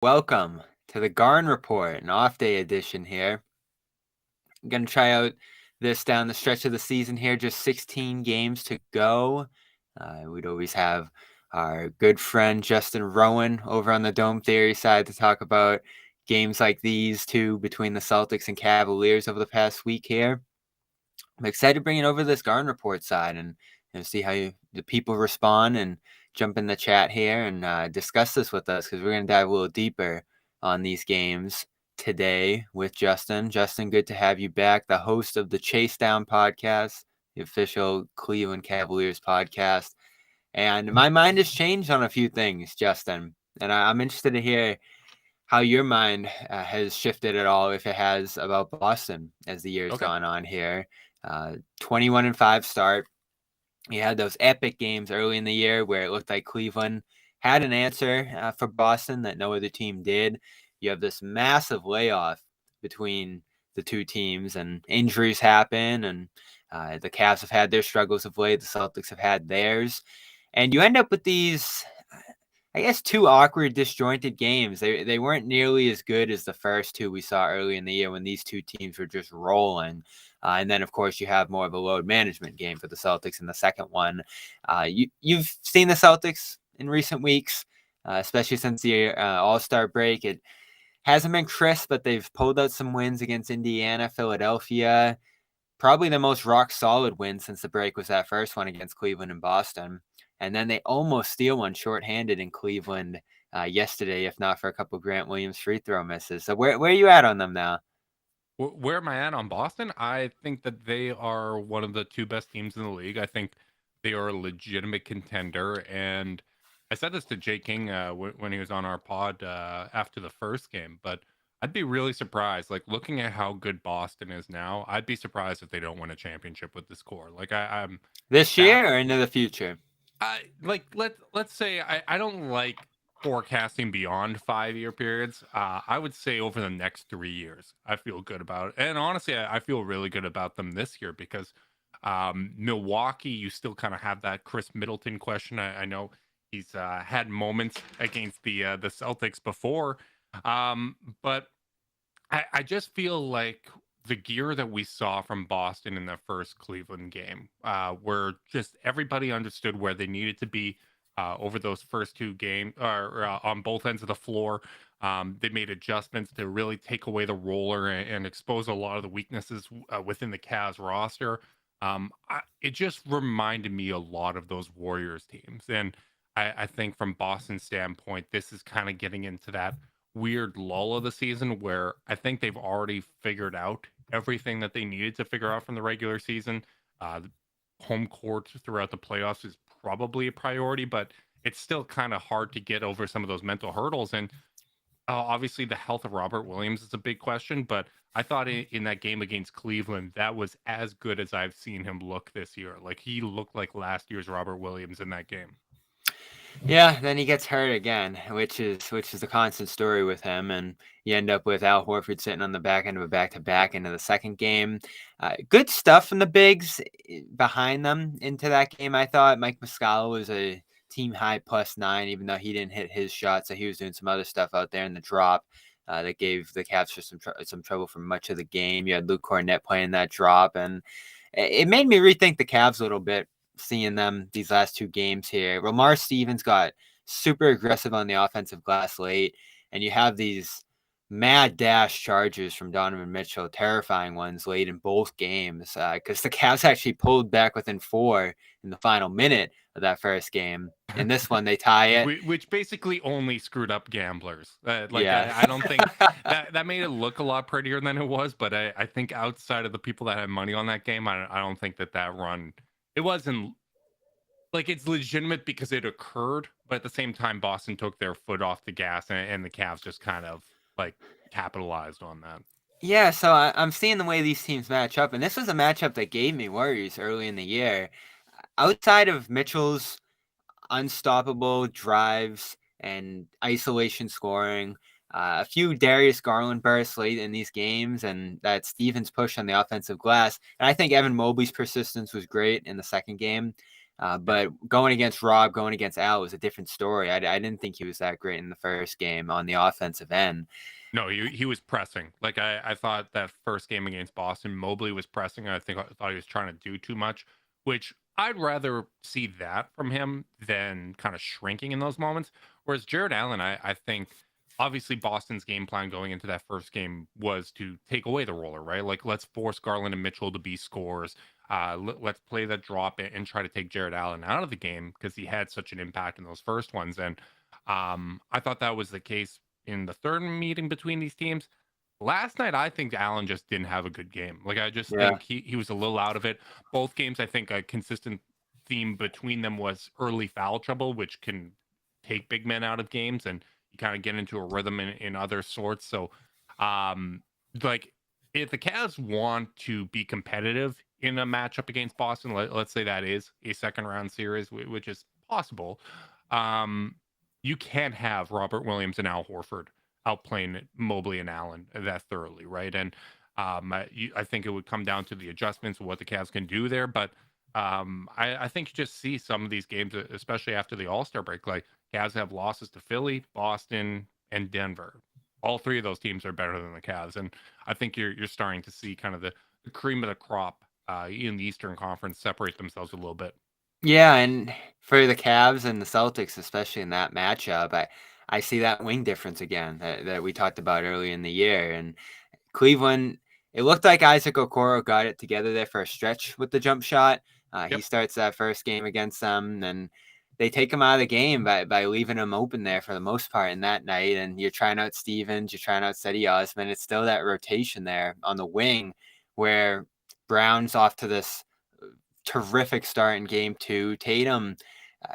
Welcome to the Garn Report, an off-day edition here. I'm going to try out this down the stretch of the season here, just 16 games to go. We'd always have our good friend Justin Rowan over on the Dome Theory side to talk about games like these two between the Celtics and Cavaliers over the past week here. I'm excited to bring it over to this Garden Report side and see how the people respond and jump in the chat here and discuss this with us, because we're going to dive a little deeper on these games today with Justin. Justin, good to have you back, the host of the Chase Down podcast, the official Cleveland Cavaliers podcast. And my mind has changed on a few things, Justin, and I'm interested to hear how your mind has shifted at all, if it has, about Boston as the year's gone on here. 21-5 start. You had those epic games early in the year where it looked like Cleveland had an answer for Boston that no other team did. You have this massive layoff between the two teams, and injuries happen, and the Cavs have had their struggles of late. The Celtics have had theirs. And you end up with these, I guess, two awkward, disjointed games. They weren't nearly as good as the first two we saw early in the year when these two teams were just rolling. And then, of course, you have more of a load management game for the Celtics in the second one. You've seen the Celtics in recent weeks, especially since the All-Star break. It hasn't been crisp, but they've pulled out some wins against Indiana, Philadelphia. Probably the most rock-solid win since the break was that first one against Cleveland and Boston. And then they almost steal one shorthanded in Cleveland yesterday, if not for a couple of Grant Williams free throw misses. So where are you at on them now? Where am I at on Boston? I think that they are one of the two best teams in the league. I think they are a legitimate contender. And I said this to Jay King when he was on our pod after the first game, but I'd be really surprised. Like, looking at how good Boston is now, I'd be surprised if they don't win a championship with this core. Like, I'm This that. year or into the future? Let's say I don't like forecasting beyond 5-year periods. I would say over the next 3 years, I feel good about it. And honestly, I feel really good about them this year because Milwaukee, you still kind of have that Chris Middleton question. I know he's had moments against the Celtics before, but I just feel like the gear that we saw from Boston in the first Cleveland game, where just everybody understood where they needed to be over those first two games, or on both ends of the floor. They made adjustments to really take away the roller and expose a lot of the weaknesses within the Cavs roster. It just reminded me a lot of those Warriors teams. And I think from Boston's standpoint, this is kind of getting into that weird lull of the season where I think they've already figured out everything that they needed to figure out from the regular season. Home court throughout the playoffs is probably a priority, but it's still kind of hard to get over some of those mental hurdles. And obviously, the health of Robert Williams is a big question, but I thought in that game against Cleveland, that was as good as I've seen him look this year. Like, he looked like last year's Robert Williams in that game. Yeah, then he gets hurt again, which is a constant story with him, and you end up with Al Horford sitting on the back end of a back-to-back into the second game. Good stuff from the bigs behind them into that game. I thought Mike Muscala was a team high +9, even though he didn't hit his shot, so he was doing some other stuff out there in the drop that gave the Cavs some trouble for much of the game. You had Luke Cornett playing that drop, and it made me rethink the Cavs a little bit, seeing them these last two games here. Lamar Stevens got super aggressive on the offensive glass late, and you have these mad dash charges from Donovan Mitchell, terrifying ones late in both games, because the Cavs actually pulled back within 4 in the final minute of that first game. In this one, they tie it. Which basically only screwed up gamblers. Yeah. I don't think that made it look a lot prettier than it was, but I think outside of the people that had money on that game, I don't think that run, it wasn't like, it's legitimate because it occurred, but at the same time, Boston took their foot off the gas, and the Cavs just kind of like capitalized on that. Yeah, so I'm seeing the way these teams match up, and this was a matchup that gave me worries early in the year. Outside of Mitchell's unstoppable drives and isolation scoring, a few Darius Garland bursts late in these games, and that Stevens push on the offensive glass. And I think Evan Mobley's persistence was great in the second game. But going against Rob, going against Al was a different story. I didn't think he was that great in the first game on the offensive end. No, he was pressing. Like I thought that first game against Boston, Mobley was pressing. I thought he was trying to do too much, which I'd rather see that from him than kind of shrinking in those moments. Whereas Jared Allen, I think obviously Boston's game plan going into that first game was to take away the roller, right? Like let's force Garland and Mitchell to be scorers. Let's play that drop and try to take Jared Allen out of the game because he had such an impact in those first ones. And I thought that was the case in the third meeting between these teams. Last night, I think Allen just didn't have a good game. Like, I just Yeah. think he was a little out of it. Both games, I think a consistent theme between them was early foul trouble, which can take big men out of games and you kind of get into a rhythm in other sorts. So, um, like, if the Cavs want to be competitive in a matchup against Boston, let's say that is a second round series, which is possible. Um, you can't have Robert Williams and Al Horford outplaying Mobley and Allen that thoroughly, right? And I think it would come down to the adjustments of what the Cavs can do there. But I think you just see some of these games, especially after the All Star break, like Cavs have losses to Philly, Boston, and Denver. All three of those teams are better than the Cavs, and I think you're starting to see kind of the cream of the crop in the Eastern Conference separate themselves a little bit. Yeah, and for the Cavs and the Celtics, especially in that matchup, I see that wing difference again that we talked about early in the year. And Cleveland, it looked like Isaac Okoro got it together there for a stretch with the jump shot. He Yep. starts that first game against them, and they take him out of the game by leaving him open there for the most part in that night. And you're trying out Stevens, you're trying out Cedi Osman. It's still that rotation there on the wing where Brown's off to this terrific start in game two. Tatum,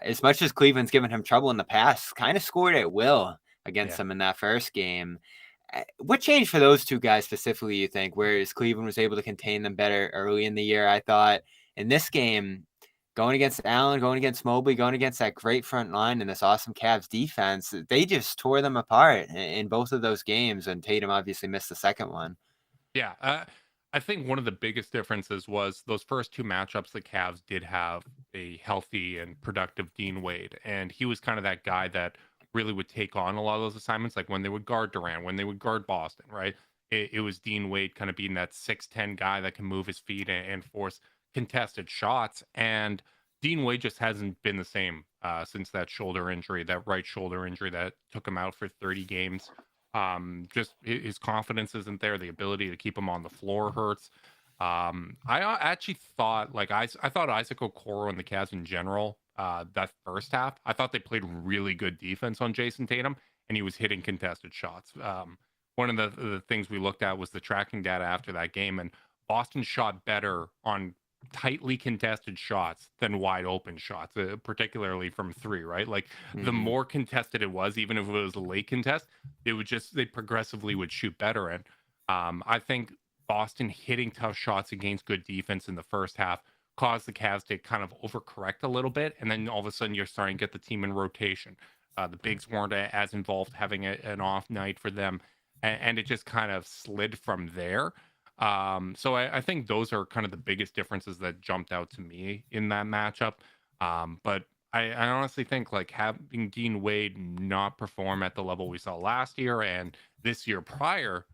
as much as Cleveland's given him trouble in the past, kind of scored at will against Yeah. them in that first game. What changed for those two guys specifically, you think, whereas Cleveland was able to contain them better early in the year? I thought in this game, going against Allen, going against Mobley, going against that great front line and this awesome Cavs defense, they just tore them apart in both of those games, and Tatum obviously missed the second one. Yeah, I think one of the biggest differences was those first two matchups. The Cavs did have a healthy and productive Dean Wade, and he was kind of that guy that really would take on a lot of those assignments, like when they would guard Durant, when they would guard Boston, right? It was Dean Wade kind of being that 6'10" guy that can move his feet and force contested shots. And Dean Wade just hasn't been the same since that shoulder injury, that right shoulder injury that took him out for 30 games. Just his confidence isn't there. The ability to keep him on the floor hurts. I actually thought, like, I thought Isaac Okoro and the Cavs in general, that first half, I thought they played really good defense on Jason Tatum, and he was hitting contested shots. One of the things we looked at was the tracking data after that game, and Boston shot better on tightly contested shots than wide open shots, particularly from three, right? Like the Mm-hmm. more contested it was, even if it was a late contest, they progressively would shoot better. And I think Boston hitting tough shots against good defense in the first half caused the Cavs to kind of overcorrect a little bit, and then all of a sudden you're starting to get the team in rotation. The bigs weren't as involved, having an off night for them, and it just kind of slid from there. So I think those are kind of the biggest differences that jumped out to me in that matchup. But I honestly think like having Dean Wade not perform at the level we saw last year and this year prior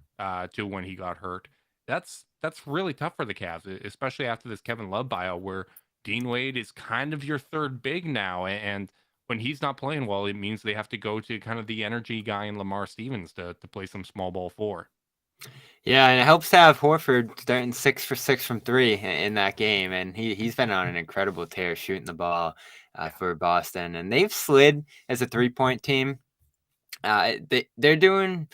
to when he got hurt, that's really tough for the Cavs, especially after this Kevin Love buyout, where Dean Wade is kind of your third big now, and when he's not playing well, it means they have to go to kind of the energy guy in Lamar Stevens to play some small ball four. Yeah, and it helps to have Horford starting 6 for 6 from three in that game, and he's been on an incredible tear shooting the ball Yeah. for Boston, and they've slid as a 3-point team. They're doing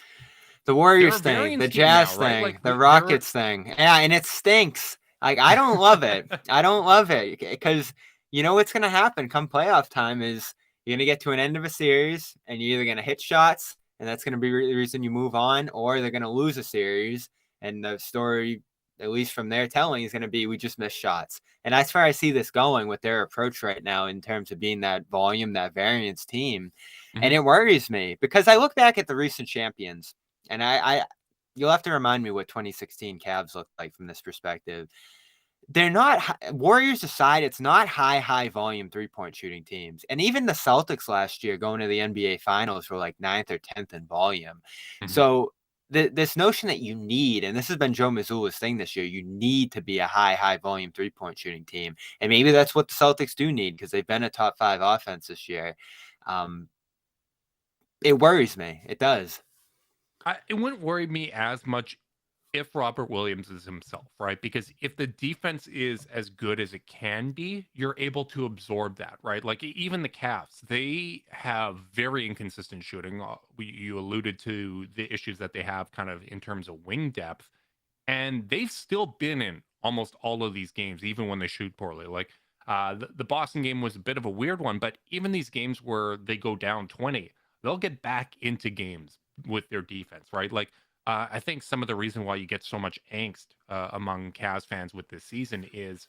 the They're a Warriors thing, the variance team now, Jazz right? thing, Like the they're Rockets thing, yeah, and it stinks. Like I don't love it. I don't love it because you know what's gonna happen come playoff time is you're gonna get to an end of a series, and you're either gonna hit shots, and that's gonna be the reason you move on, or they're gonna lose a series. And the story, at least from their telling, is going to be we just missed shots. And that's where I see this going with their approach right now in terms of being that volume, that variance team. And Mhm. it worries me because I look back at the recent champions, and I you'll have to remind me what 2016 Cavs looked like from this perspective. they're not Warriors aside, it's not high volume 3-point shooting teams. And even the Celtics last year going to the NBA finals were like 9th or 10th in volume. Mhm. So this notion that you need, and this has been Joe Mazzulla's thing this year, you need to be a high volume 3-point shooting team. And maybe that's what the Celtics do need because they've been a top 5 offense this year. It worries me. It does. It wouldn't worry me as much if Robert Williams is himself, right? Because if the defense is as good as it can be, you're able to absorb that, right? Like even the Cavs, they have very inconsistent shooting. You alluded to the issues that they have kind of in terms of wing depth, and they've still been in almost all of these games, even when they shoot poorly. Like the Boston game was a bit of a weird one, but even these games where they go down 20, they'll get back into games with their defense, right? Like I think some of the reason why you get so much angst among Cavs fans with this season is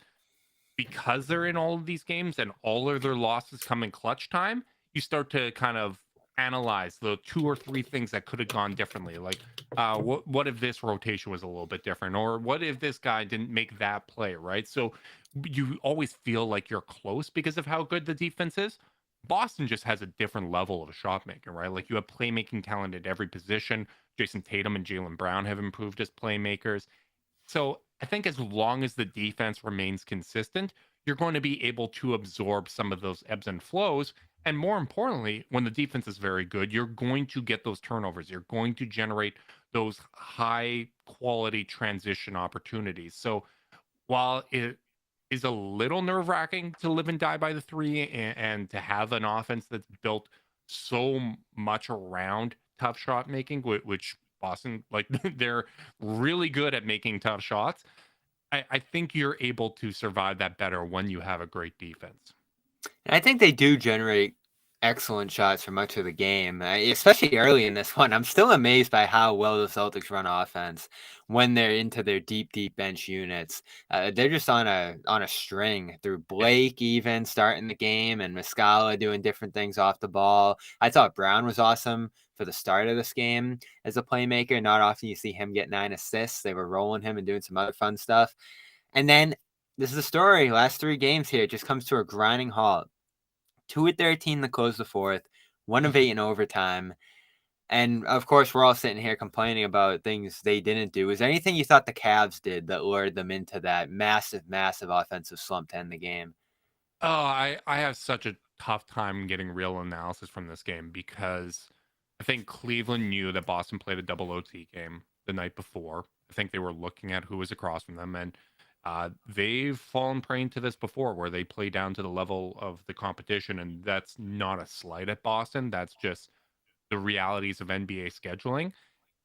because they're in all of these games and all of their losses come in clutch time. You start to kind of analyze the 2 or 3 things that could have gone differently. Like, what if this rotation was a little bit different, or what if this guy didn't make that play, right? So you always feel like you're close because of how good the defense is. Boston just has a different level of shot making, right? Like you have playmaking talent at every position. Jason Tatum and Jaylen Brown have improved as playmakers. So I think as long as the defense remains consistent, you're going to be able to absorb some of those ebbs and flows. And more importantly, when the defense is very good, you're going to get those turnovers. You're going to generate those high quality transition opportunities. So while it is a little nerve wracking to live and die by the three and to have an offense that's built so much around tough shot making, which Boston, like they're really good at making tough shots. I think you're able to survive that better when you have a great defense. And I think they do generate excellent shots for much of the game, especially early in this one. I'm still amazed by how well the Celtics run offense when they're into their deep bench units. They're just on a string through Yeah. Blake even starting the game and Muscala doing different things off the ball. I thought Brown was awesome for the start of this game as a playmaker. Not often you see him get 9 assists. They were rolling him and doing some other fun stuff. And then this is the story. Last 3 games here, it just comes to a grinding halt. 2 of 13 to close the fourth, 1 of 8 in overtime. And of course, we're all sitting here complaining about things they didn't do. Is there anything you thought the Cavs did that lured them into that massive offensive slump to end the game? Oh, I have such a tough time getting real analysis from this game because I think Cleveland knew that Boston played a double OT game the night before. I think they were looking at who was across from them, and they've fallen prey to this before, where they play down to the level of the competition, and that's not a slight at Boston. That's just the realities of NBA scheduling.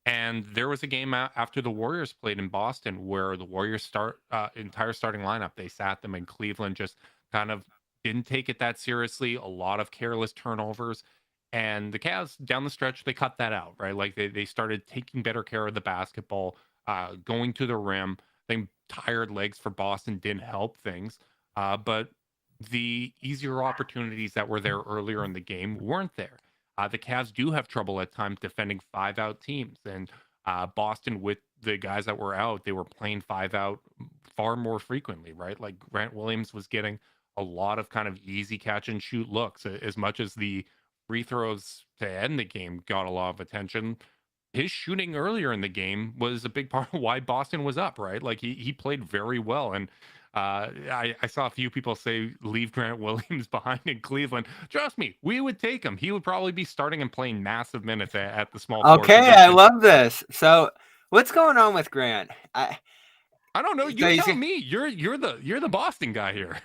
And there was a game after the Warriors played in Boston where the Warriors entire starting lineup, they sat them, in Cleveland just kind of didn't take it that seriously. A lot of careless turnovers. And the Cavs down the stretch, they cut that out, right? Like they started taking better care of the basketball, going to the rim. I think tired legs for Boston didn't help things. But the easier opportunities that were there earlier in the game weren't there. The Cavs do have trouble at times defending 5-out teams, and Boston, with the guys that were out, they were playing 5-out far more frequently, right? Like Grant Williams was getting a lot of kind of easy catch and shoot looks, as much as the free throws to end the game got a lot of attention. His shooting earlier in the game was a big part of why Boston was up, right? Like he played very well, and I saw a few people say leave Grant Williams behind in Cleveland. Trust me, we would take him. He would probably be starting and playing massive minutes at the small forward Okay, I position. love this. So, what's going on with Grant? I don't know. So You he's tell me. You're the Boston guy here.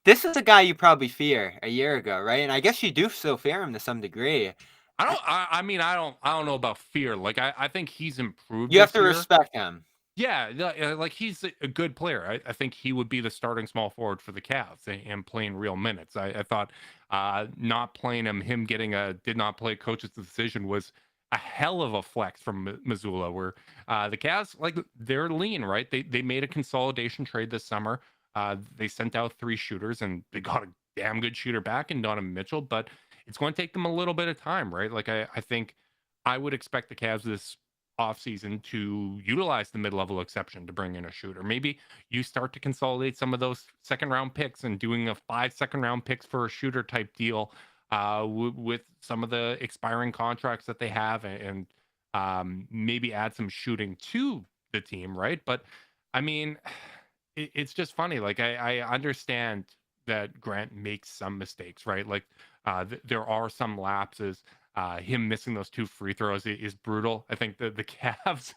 this is a guy you probably fear a year ago, right? And I guess you do still fear him to some degree. I mean, I don't know about fear. Like I think he's improved You have this to year. respect him. Yeah, like he's a good player. I think he would be the starting small forward for the Cavs and playing real minutes. I thought not playing him getting a did not play coach's decision was a hell of a flex from Missoula. Where the Cavs, like they're lean, right? They made a consolidation trade this summer. They sent out 3 shooters and they got a damn good shooter back in Donovan Mitchell, but it's going to take them a little bit of time, right? Like I think I would expect the Cavs this offseason to utilize the mid-level exception to bring in a shooter. Maybe you start to consolidate some of those second round picks and doing a 5 second round picks for a shooter type deal with some of the expiring contracts that they have, and maybe add some shooting to the team, right? But I mean, it's just funny. Like I understand that Grant makes some mistakes, right? Like there are some lapses. Him missing those 2 free throws is brutal. I think the Cavs,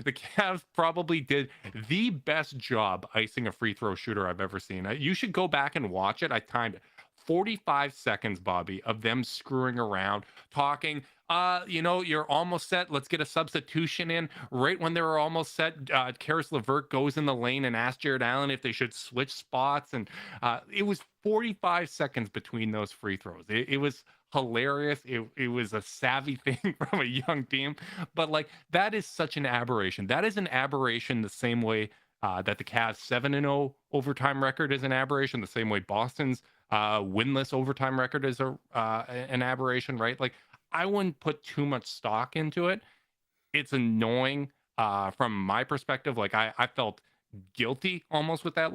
the Cavs probably did the best job icing a free throw shooter I've ever seen. You should go back and watch it. I timed it. 45 seconds, Bobby, of them screwing around, talking. You're almost set. Let's get a substitution in. Right when they were almost set, Karis LeVert goes in the lane and asks Jared Allen if they should switch spots. And it was 45 seconds between those free throws. It was hilarious. It was a savvy thing from a young team. But like, that is such an aberration. That is an aberration the same way that the Cavs 7-0 overtime record is an aberration, the same way Boston's winless overtime record is an aberration, right? Like, I wouldn't put too much stock into it. It's annoying from my perspective. Like, I felt guilty almost with that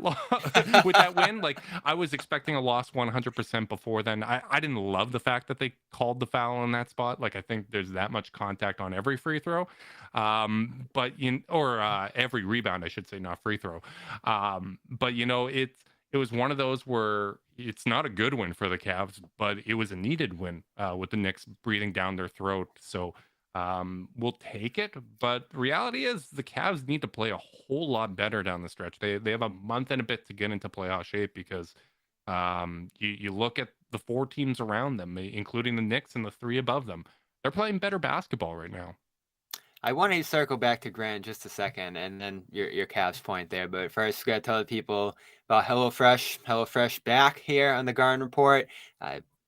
with that win. Like, I was expecting a loss 100% before then. I didn't love the fact that they called the foul in that spot. Like, I think there's that much contact on every free throw, or every rebound, I should say, not free throw. But it was one of those where it's not a good win for the Cavs, but it was a needed win with the Knicks breathing down their throat. So we'll take it. But the reality is the Cavs need to play a whole lot better down the stretch. They have a month and a bit to get into playoff shape because you look at the 4 teams around them, including the Knicks and the 3 above them. They're playing better basketball right now. I want to circle back to Grant just a second, and then your Cavs point there. But first, we got to tell the people about HelloFresh. HelloFresh back here on the Garden Report.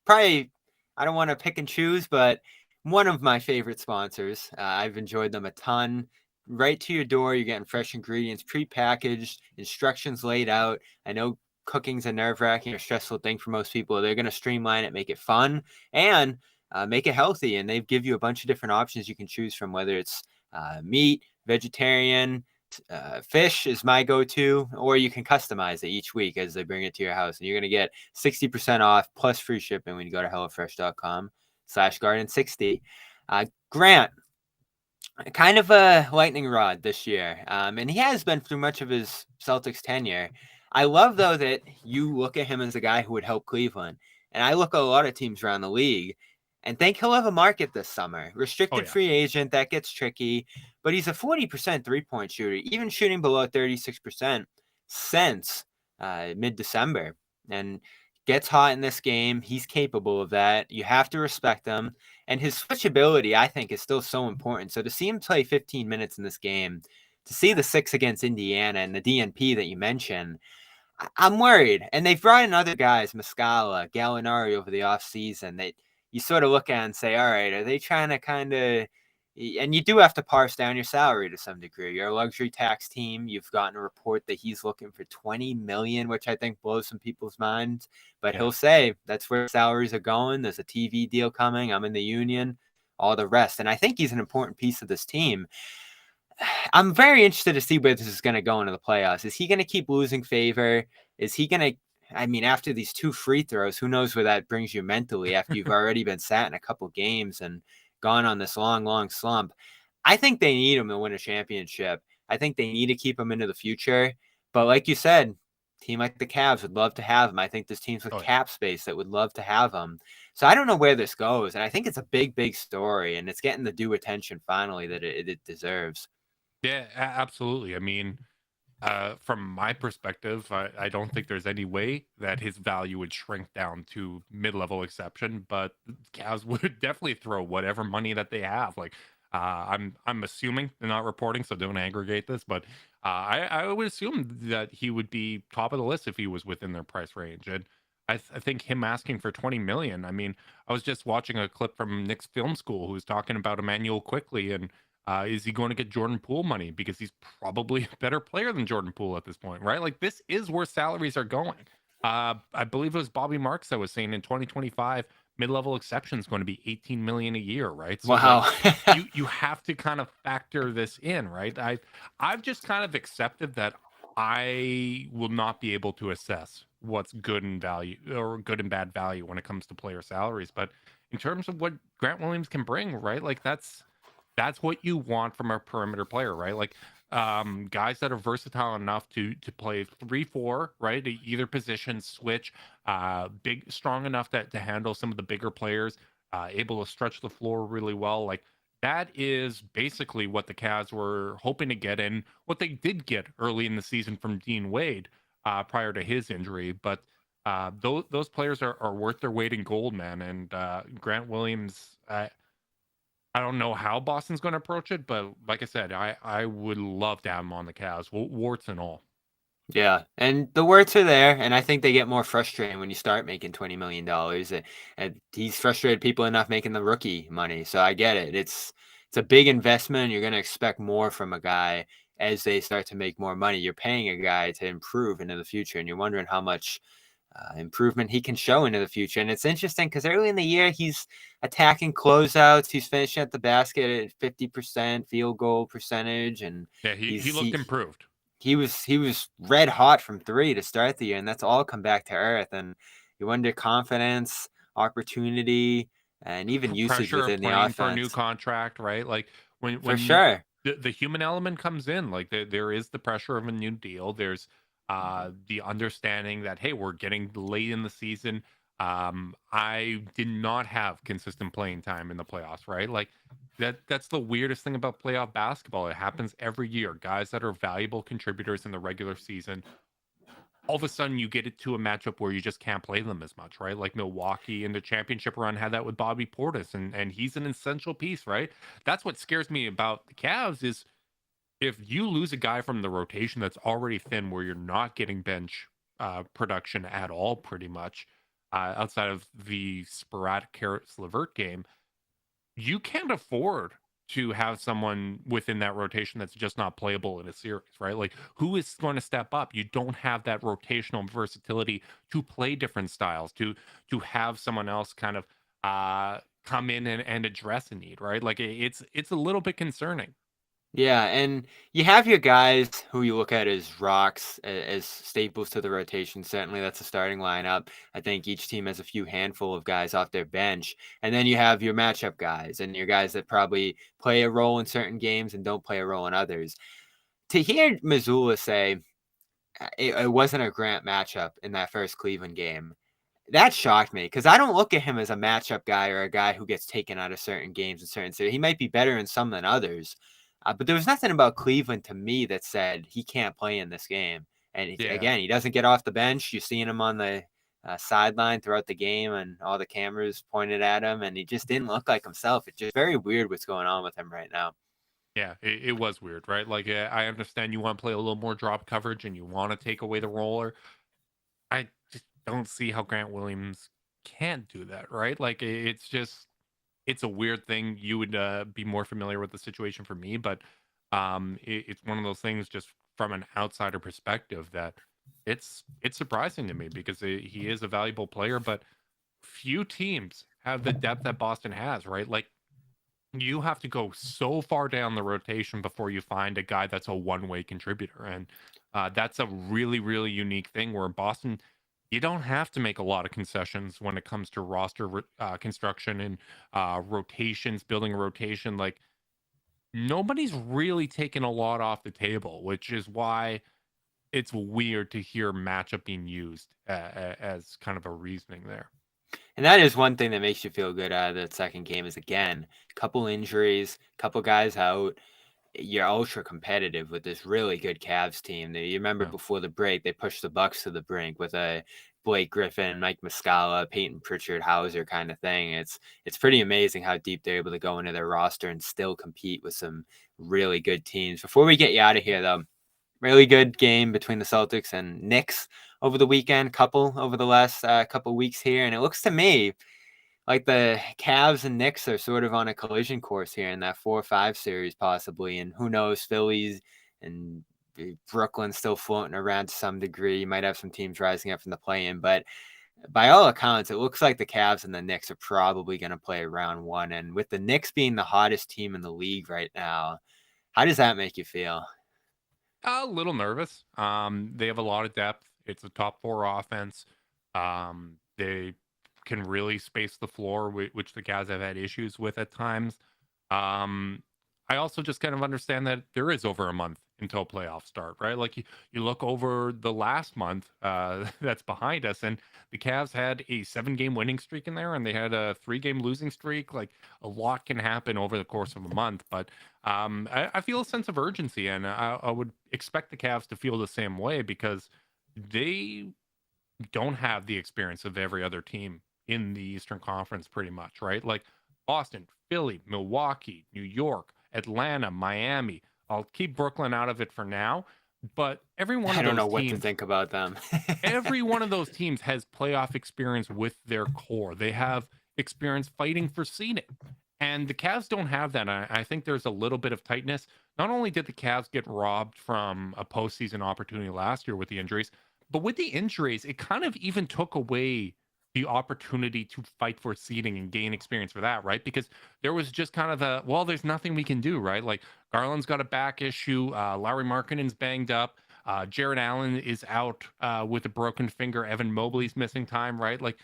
Probably, I don't want to pick and choose, but one of my favorite sponsors. I've enjoyed them a ton. Right to your door, you're getting fresh ingredients, pre-packaged, instructions laid out. I know cooking's a nerve-wracking or stressful thing for most people. They're going to streamline it, make it fun, and make it healthy. And they give you a bunch of different options you can choose from, whether it's meat, vegetarian, fish is my go-to, or you can customize it each week as they bring it to your house. And you're going to get 60% off plus free shipping when you go to HelloFresh.com/garden60. Grant, kind of a lightning rod this year. And he has been through much of his Celtics tenure. I love, though, that you look at him as a guy who would help Cleveland. And I look at a lot of teams around the league and think he'll have a market this summer. Restricted free agent, that gets tricky. But he's a 40% three-point shooter, even shooting below 36% since mid-December. And gets hot in this game. He's capable of that. You have to respect him. And his switchability, I think, is still so important. So to see him play 15 minutes in this game, to see the 6 against Indiana and the DNP that you mentioned, I'm worried. And they've brought in other guys, Muscala, Gallinari over the offseason, that you sort of look at and say, all right, are they trying to kind of – and you do have to parse down your salary to some degree. You're a luxury tax team. You've gotten a report that he's looking for $20 million, which I think blows some people's minds. But he'll say that's where salaries are going. There's a TV deal coming. I'm in the union, all the rest. And I think he's an important piece of this team. I'm very interested to see where this is going to go into the playoffs. Is he going to keep losing favor? Is he going to – I mean, after these 2 free throws, who knows where that brings you mentally after you've already been sat in a couple games and gone on this long slump. I think they need him to win a championship. I think they need to keep him into the future. But like you said, team like the Cavs would love to have him. I think there's teams with cap space that would love to have him. So I don't know where this goes. And I think it's a big story, and it's getting the due attention finally that it deserves. Yeah, absolutely. I mean, from my perspective, I don't think there's any way that his value would shrink down to mid-level exception, but Cavs would definitely throw whatever money that they have. Like, I'm assuming they're not reporting, so don't aggregate this, but I would assume that he would be top of the list if he was within their price range. And I think him asking for $20 million. I mean, I was just watching a clip from Knicks Film School who was talking about Emmanuel Quickly, and is he going to get Jordan Poole money because he's probably a better player than Jordan Poole at this point, right? Like, this is where salaries are going. I believe it was Bobby Marks that was saying in 2025, mid-level exception is going to be 18 million a year, right? So like Wow. you have to kind of factor this in, right? I've just kind of accepted that I will not be able to assess what's good and value or good and bad value when it comes to player salaries. But in terms of what Grant Williams can bring, right? Like that's what you want from a perimeter player, right? Like guys that are versatile enough to play 3-4, right? Either position switch, big strong enough to handle some of the bigger players, able to stretch the floor really well. Like that is basically what the Cavs were hoping to get in, what they did get early in the season from Dean Wade prior to his injury. But those players are worth their weight in gold, man. And Grant Williams, I don't know how Boston's going to approach it, but like I said, I would love to have him on the Cavs, warts and all. Yeah, and the words are there, and I think they get more frustrating when you start making $20 million. And he's frustrated people enough making the rookie money, so I get it. It's a big investment. And you're going to expect more from a guy as they start to make more money. You're paying a guy to improve into the future, and you're wondering how much improvement he can show into the future. And it's interesting because early in the year he's attacking closeouts, he's finishing at the basket at 50% field goal percentage, and Yeah, he he's looked improved. he was red hot from three to start the year, and that's all come back to earth. And you wonder confidence, opportunity, and even usage Pressure of within the playing for a new offense. contract, right? Like For when sure. the human element comes in, like there is the pressure of a new deal. There's the understanding that hey, we're getting late in the season. I did not have consistent playing time in the playoffs, right? Like that's the weirdest thing about playoff basketball. It happens every year. Guys that are valuable contributors in the regular season, all of a sudden you get it to a matchup where you just can't play them as much, right? Like Milwaukee in the championship run had that with Bobby Portis, and he's an essential piece, right? That's what scares me about the Cavs is if you lose a guy from the rotation that's already thin, where you're not getting bench production at all, pretty much, outside of the sporadic Karis LeVert game, you can't afford to have someone within that rotation that's just not playable in a series, right? Like, who is going to step up? You don't have that rotational versatility to play different styles, to have someone else kind of come in and address a need, right? Like, it's a little bit concerning. Yeah, and you have your guys who you look at as rocks, as staples to the rotation. Certainly, that's a starting lineup. I think each team has a few handful of guys off their bench. And then you have your matchup guys and your guys that probably play a role in certain games and don't play a role in others. To hear Missoula say it wasn't a Grant matchup in that first Cleveland game, that shocked me because I don't look at him as a matchup guy or a guy who gets taken out of certain games in certain cities. He might be better in some than others, but there was nothing about Cleveland to me that said he can't play in this game. And Yeah. again, he doesn't get off the bench. You're seeing him on the sideline throughout the game, and all the cameras pointed at him, and he just didn't look like himself. It's just very weird what's going on with him right now. Yeah, it was weird, right? Like, I understand you want to play a little more drop coverage and you want to take away the roller. I just don't see how Grant Williams can't do that, right? Like, it's just it's a weird thing. You would be more familiar with the situation for me, but it's one of those things just from an outsider perspective that it's surprising to me because he is a valuable player, but few teams have the depth that Boston has, right? Like you have to go so far down the rotation before you find a guy that's a one-way contributor, and that's a really really unique thing where Boston, you don't have to make a lot of concessions when it comes to roster construction and rotations, building a rotation. Like nobody's really taken a lot off the table, which is why it's weird to hear matchup being used as kind of a reasoning there. And that is one thing that makes you feel good out of the second game is, again, couple injuries, couple guys out. You're ultra competitive with this really good Cavs team. You remember Yeah. before the break, they pushed the Bucks to the brink with a Blake Griffin, Mike Muscala, Peyton Pritchard, Hauser kind of thing. It's pretty amazing how deep they're able to go into their roster and still compete with some really good teams. Before we get you out of here, though, really good game between the Celtics and Knicks over the weekend, couple over the last couple weeks here, and it looks to me like the Cavs and Knicks are sort of on a collision course here in that 4-5 series, possibly. And who knows, Phillies and Brooklyn still floating around to some degree. You might have some teams rising up from the play-in, but by all accounts, it looks like the Cavs and the Knicks are probably going to play round one. And with the Knicks being the hottest team in the league right now, how does that make you feel? A little nervous. They have a lot of depth. It's a top four offense. They can really space the floor, which the Cavs have had issues with at times. Um, I also just kind of understand that there is over a month until playoffs start, right? Like you look over the last month that's behind us, and the Cavs had a 7-game winning streak in there, and they had a 3-game losing streak. Like a lot can happen over the course of a month, but I feel a sense of urgency, and I would expect the Cavs to feel the same way because they don't have the experience of every other team in the Eastern Conference, pretty much, right? Like Boston, Philly, Milwaukee, New York, Atlanta, Miami. I'll keep Brooklyn out of it for now, but every one I of don't know those what to teams, think about them. every one of those teams has playoff experience with their core. They have experience fighting for seeding. And the Cavs don't have that. I think there's a little bit of tightness. Not only did the Cavs get robbed from a postseason opportunity last year with the injuries, but with the injuries, it kind of even took away the opportunity to fight for seeding and gain experience for that, right? Because there was just kind of the, well, there's nothing we can do, right? Like Garland's got a back issue. Larry Markkanen's banged up. Jared Allen is out with a broken finger. Evan Mobley's missing time, right? Like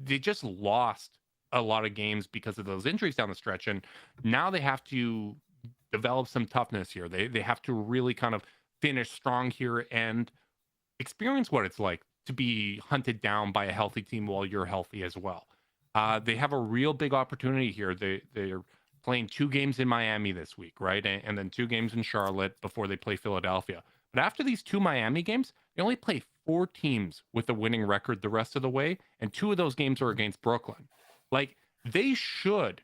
they just lost a lot of games because of those injuries down the stretch. And now they have to develop some toughness here. They have to really kind of finish strong here and experience what it's like to be hunted down by a healthy team while you're healthy as well. They have a real big opportunity here. They're playing 2 games in Miami this week, right? And then 2 games in Charlotte before they play Philadelphia. But after these 2 Miami games, they only play 4 teams with a winning record the rest of the way, and 2 of those games are against Brooklyn. Like they should,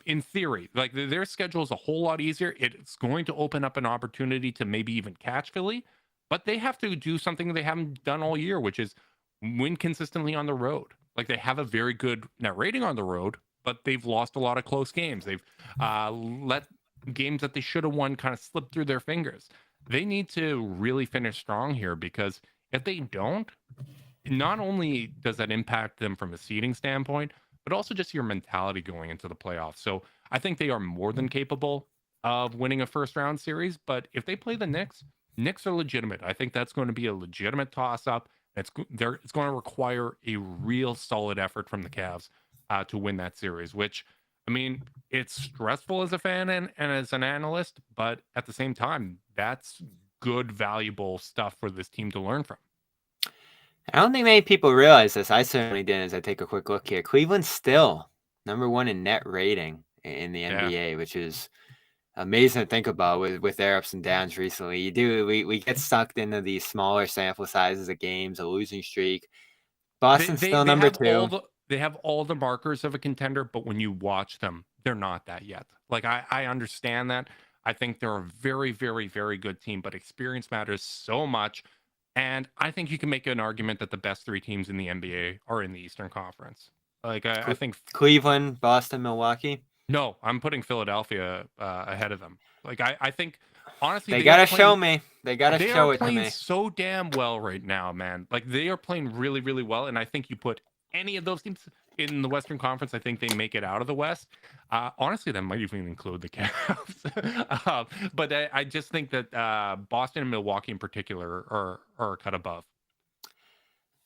in theory, like their schedule is a whole lot easier. It's going to open up an opportunity to maybe even catch Philly, but they have to do something they haven't done all year, which is win consistently on the road. Like they have a very good net rating on the road, but they've lost a lot of close games. They've let games that they should have won kind of slip through their fingers. They need to really finish strong here because if they don't, not only does that impact them from a seeding standpoint, but also just your mentality going into the playoffs. So I think they are more than capable of winning a first round series. But if they play the Knicks are legitimate. I think that's going to be a legitimate toss up. It's going to require a real solid effort from the Cavs to win that series, which, I mean, it's stressful as a fan and as an analyst, but at the same time, that's good, valuable stuff for this team to learn from. I don't think many people realize this. I certainly didn't as I take a quick look here. Cleveland's still number 1 in net rating in the Yeah. NBA, which is amazing to think about with their ups and downs recently. We get sucked into these smaller sample sizes of games, a losing streak. Boston's still They number have all 2. the markers of a contender, but when you watch them, they're not that yet. Like I understand that. I think they're a very, very, very good team, but experience matters so much. And I think you can make an argument that the best 3 teams in the NBA are in the Eastern Conference. Like I think Cleveland, Boston, Milwaukee. no, I'm putting Philadelphia ahead of them. Like I think honestly They they are gotta playing show me. They gotta they are show it to playing me. so damn well right now, man. Like they are playing really, really well. And I think you put any of those teams in the Western Conference, I think they make it out of the West. Honestly, that might even include the Cavs. But I just think that Boston and Milwaukee in particular are a cut above.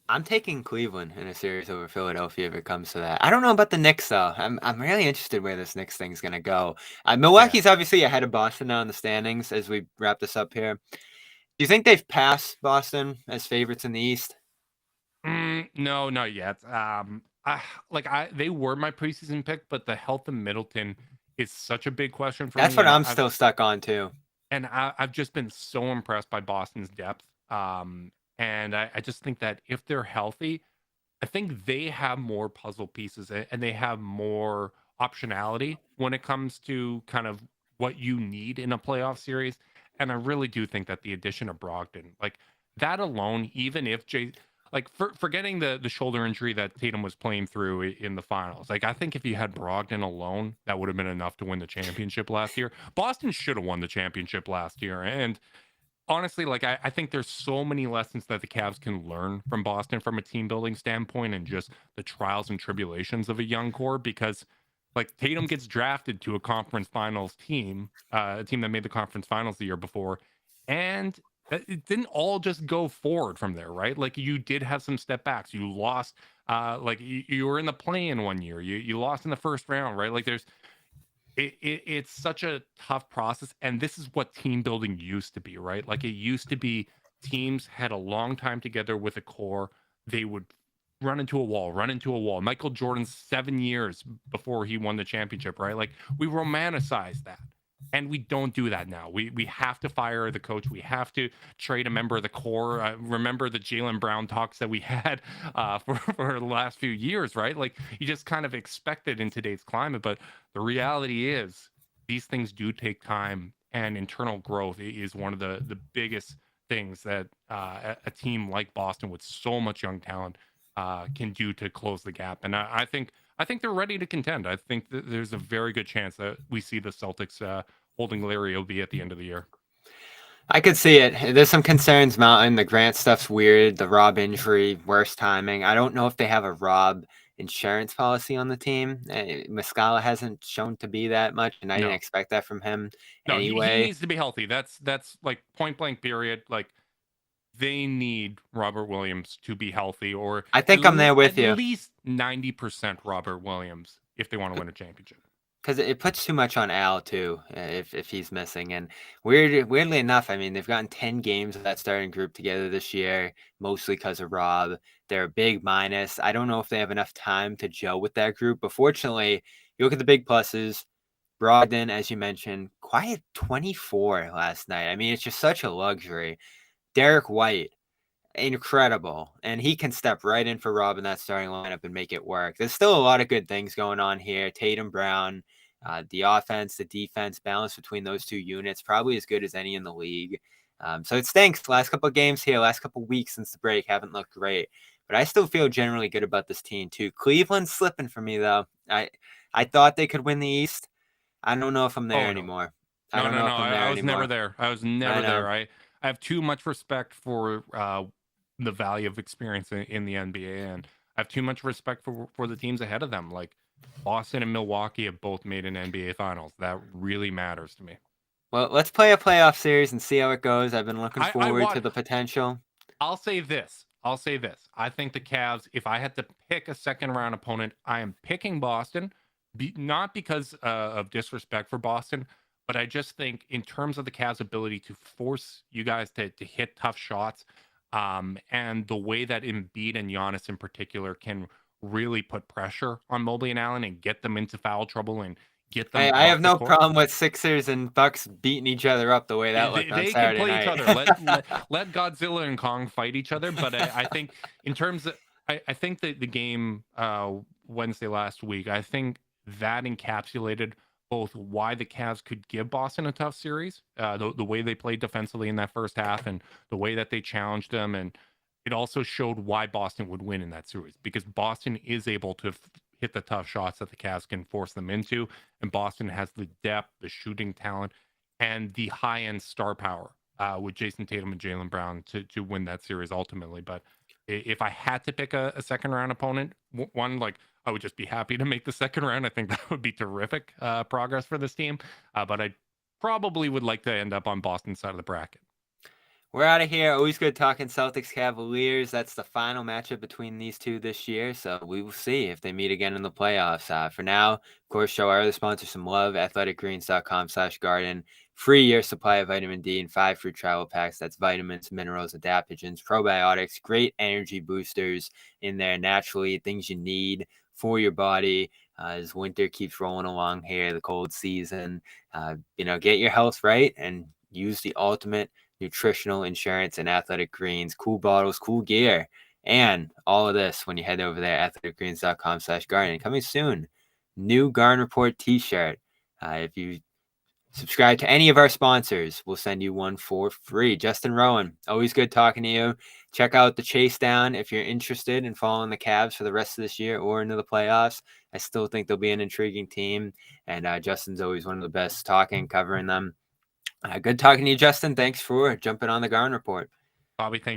I'm taking Cleveland in a series over Philadelphia if it comes to that. I don't know about the Knicks though. I'm really interested where this Knicks thing's gonna go. Yeah. Milwaukee's obviously ahead of Boston now in the standings as we wrap this up here. Do you think they've passed Boston as favorites in the East? No, not yet. They were my preseason pick, but the health of Middleton is such a big question for That's me, what and I'm still stuck on too. I've just been so impressed by Boston's depth. And I just think that if they're healthy, I think they have more puzzle pieces and they have more optionality when it comes to kind of what you need in a playoff series. And I really do think that the addition of Brogdon, like that alone, even if forgetting the shoulder injury that Tatum was playing through in the finals, like I think if you had Brogdon alone, that would have been enough to win the championship last year. Boston should have won the championship last year, and honestly, like I think there's so many lessons that the Cavs can learn from Boston from a team building standpoint and just the trials and tribulations of a young core because like Tatum gets drafted to a conference finals team, a team that made the conference finals the year before, and it didn't all just go forward from there, right? Like you did have some step backs. You lost, like you were in the play-in one year. You lost in the first round, right? Like it's such a tough process, and this is what team building used to be, right? Like it used to be teams had a long time together with a core. They would run into a wall. Michael Jordan 7 years before he won the championship, right? Like we romanticize that. And we don't do that now. We have to fire the coach. We have to trade a member of the core. Remember the Jaylen Brown talks that we had for the last few years, right? Like you just kind of expect it in today's climate. But the reality is these things do take time, and internal growth is one of the biggest things that a team like Boston with so much young talent can do to close the gap. And I think they're ready to contend. I think that there's a very good chance that we see the Celtics holding Larry OB at the end of the year. I could see it. There's some concerns mounting. The Grant stuff's weird. The Rob injury, worst timing. I don't know if they have a Rob insurance policy on the team. Muscala hasn't shown to be that much, and I didn't No, expect that from him no, he anyway. needs to be healthy. That's like point blank period. Like they need Robert Williams to be healthy, or I think I'm there at with you. least 90% Robert Williams if they want to win a championship. Because it puts too much on Al too, if he's missing. And weirdly enough, I mean, they've gotten 10 games of that starting group together this year, mostly because of Rob. They're a big minus. I don't know if they have enough time to gel with that group, but fortunately, you look at the big pluses. Brogdon, as you mentioned, quiet 24 last night. I mean, it's just such a luxury. Derek White, incredible. And he can step right in for Rob in that starting lineup and make it work. There's still a lot of good things going on here. Tatum Brown, the offense, the defense, balance between those two units, probably as good as any in the league. So it stinks. Last couple of games here, last couple of weeks since the break haven't looked great. But I still feel generally good about this team too. Cleveland's slipping for me though. I thought they could win the East. I don't know if I'm there Oh no, anymore. I no, don't no, know no. if I'm there I was never anymore. there. I was I never know. there. I have too much respect for the value of experience in the NBA, and I have too much respect for the teams ahead of them. Like Boston and Milwaukee have both made an NBA Finals. That really matters to me. Well, let's play a playoff series and see how it goes. I've been looking I forward want. to the potential. I'll say this. I'll say this. I think the Cavs, if I had to pick a second round opponent, I am picking Boston, not because of disrespect for Boston, but I just think in terms of the Cavs' ability to force you guys to hit tough shots, and the way that Embiid and Giannis in particular can really put pressure on Mobley and Allen and get them into foul trouble and get them I have off the no court. problem with Sixers and Bucks beating each other up the way that looked on They can Saturday play each night. other. Let Godzilla and Kong fight each other. But I think in terms of, I think that the game Wednesday last week, I think that encapsulated both why the Cavs could give Boston a tough series, the way they played defensively in that first half, and the way that they challenged them, and it also showed why Boston would win in that series because Boston is able to hit the tough shots that the Cavs can force them into, and Boston has the depth, the shooting talent, and the high end star power with Jason Tatum and Jaylen Brown to win that series ultimately. But if I had to pick a second round opponent, one like I would just be happy to make the second round. I think that would be terrific progress for this team. But I probably would like to end up on Boston's side of the bracket. We're out of here. Always good talking Celtics Cavaliers. That's the final matchup between these two this year. So we will see if they meet again in the playoffs. For now, of course, show our other sponsors some love. athleticgreens.com/garden. Free year supply of vitamin D and 5 free travel packs. That's vitamins, minerals, adaptogens, probiotics, great energy boosters in there naturally. Things you need for your body as winter keeps rolling along here, the cold season. Get your health right and use the ultimate nutritional insurance and Athletic Greens, cool bottles, cool gear, and all of this when you head over there, athleticgreens.com/garden. Coming soon, new Garden Report t-shirt. If you subscribe to any of our sponsors, we'll send you one for free. Justin Rowan, always good talking to you. Check out the Chase Down if you're interested in following the Cavs for the rest of this year or into the playoffs. I still think they'll be an intriguing team, and Justin's always one of the best talking, covering them. Good talking to you, Justin. Thanks for jumping on the Garn Report. Bobby, thank